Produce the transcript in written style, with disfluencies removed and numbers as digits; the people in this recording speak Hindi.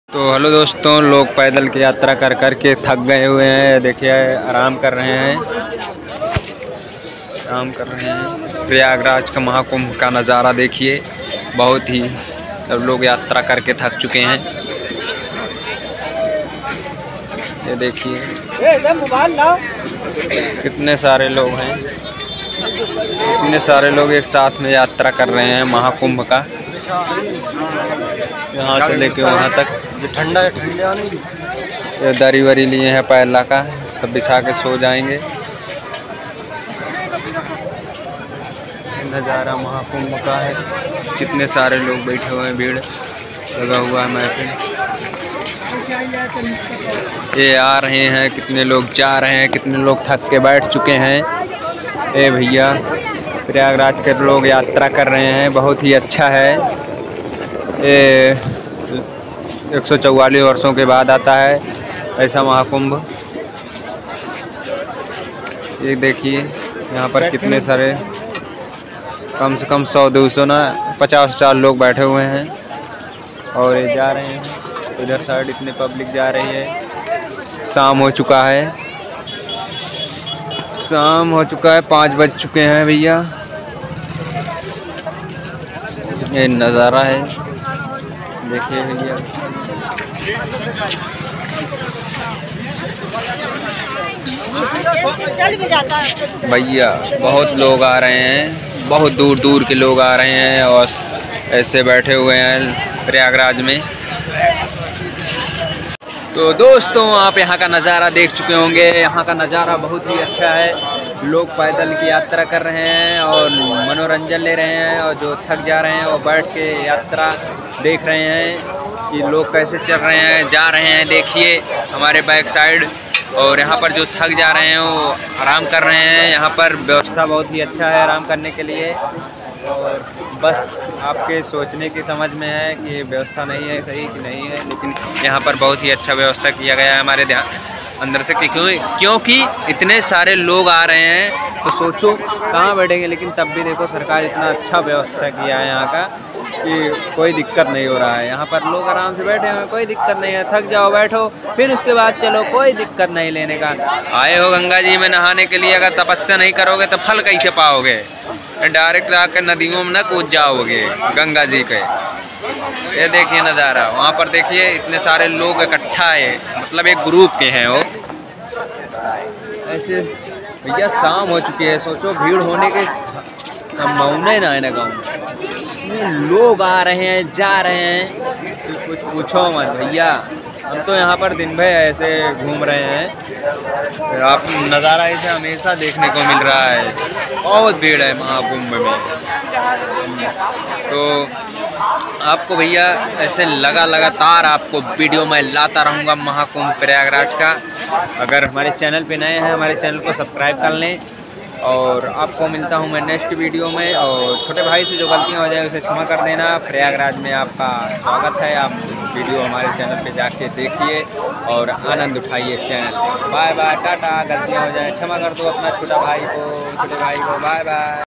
तो हेलो दोस्तों, लोग पैदल की यात्रा कर के थक गए हुए हैं। देखिए आराम कर रहे हैं। प्रयागराज का महाकुंभ का नज़ारा देखिए। बहुत ही सब लोग यात्रा करके थक चुके हैं। ये देखिए कितने सारे लोग हैं। इतने सारे लोग एक साथ में यात्रा कर रहे हैं महाकुंभ का, यहाँ से लेके वहाँ तक। ठंडा ठंडा नहीं, ये दरी वरी लिए हैं पैदला का, सब बिछा के सो जाएंगे। नज़ारा महाकुंभ का है। कितने सारे लोग बैठे हुए हैं, भीड़ लगा हुआ है महफिल। ये आ रहे हैं, कितने लोग जा रहे हैं, कितने लोग थक के बैठ चुके हैं। ए भैया, प्रयागराज के लोग यात्रा कर रहे हैं, बहुत ही अच्छा है। ये 144 वर्षों के बाद आता है ऐसा महाकुंभ। ये देखिए यहाँ पर कितने सारे, कम से कम 100-200 ना 50 लोग बैठे हुए हैं और ये जा रहे हैं। इधर साइड इतनी पब्लिक जा रही है। शाम हो चुका है, शाम हो चुका है, 5 बज चुके हैं भैया। ये नज़ारा है, देखिए भैया। भैया बहुत लोग आ रहे हैं, बहुत दूर दूर के लोग आ रहे हैं और ऐसे बैठे हुए हैं प्रयागराज में। तो दोस्तों, आप यहाँ का नज़ारा देख चुके होंगे। यहाँ का नज़ारा बहुत ही अच्छा है। लोग पैदल की यात्रा कर रहे हैं और मनोरंजन ले रहे हैं, और जो थक जा रहे हैं वो बैठ के यात्रा देख रहे हैं कि लोग कैसे चल रहे हैं, जा रहे हैं। देखिए हमारे बैक साइड, और यहाँ पर जो थक जा रहे हैं वो आराम कर रहे हैं। यहाँ पर व्यवस्था बहुत ही अच्छा है आराम करने के लिए, और बस आपके सोचने की समझ में है कि ये व्यवस्था नहीं है सही कि नहीं है, लेकिन यहाँ पर बहुत ही अच्छा व्यवस्था किया गया है हमारे ध्यान अंदर से। क्योंकि इतने सारे लोग आ रहे हैं तो सोचो कहाँ बैठेंगे, लेकिन तब भी देखो सरकार इतना अच्छा व्यवस्था किया है यहाँ का कि कोई दिक्कत नहीं हो रहा है। यहाँ पर लोग आराम से बैठे हैं, कोई दिक्कत नहीं है। थक जाओ बैठो, फिर उसके बाद चलो, कोई दिक्कत नहीं लेने का। आए हो गंगा जी में नहाने के लिए, अगर तपस्या नहीं करोगे तो फल कैसे पाओगे? डायरेक्ट आकर नदियों में न कूद जाओगे गंगा जी के। ये देखिए नज़ारा, वहाँ पर देखिए इतने सारे लोग इकट्ठा है, मतलब एक ग्रुप के हैं वो। ऐसे भैया शाम हो चुकी है, सोचो भीड़ होने के संभावना ही ना है ना गाँव। लोग आ रहे हैं, जा रहे हैं, तो कुछ पूछो मत भैया। हम तो यहाँ पर दिन भर ऐसे घूम रहे हैं। आप नज़ारा ऐसे हमेशा देखने को मिल रहा है। बहुत भीड़ है महाकुंभ में। तो आपको भैया ऐसे लगातार आपको वीडियो में लाता रहूँगा महाकुंभ प्रयागराज का। अगर हमारे चैनल पे नए हैं, हमारे चैनल को सब्सक्राइब कर लें, और आपको मिलता हूँ मैं नेक्स्ट वीडियो में। और छोटे भाई से जो गलतियाँ हो जाए उसे क्षमा कर देना। प्रयागराज में आपका स्वागत है। आप वीडियो हमारे चैनल पे जाके देखिए और आनंद उठाइए चैनल। Bye bye, Tata. गलतियाँ हो जाए क्षमा कर दो अपना छोटे भाई को, बाय बाय।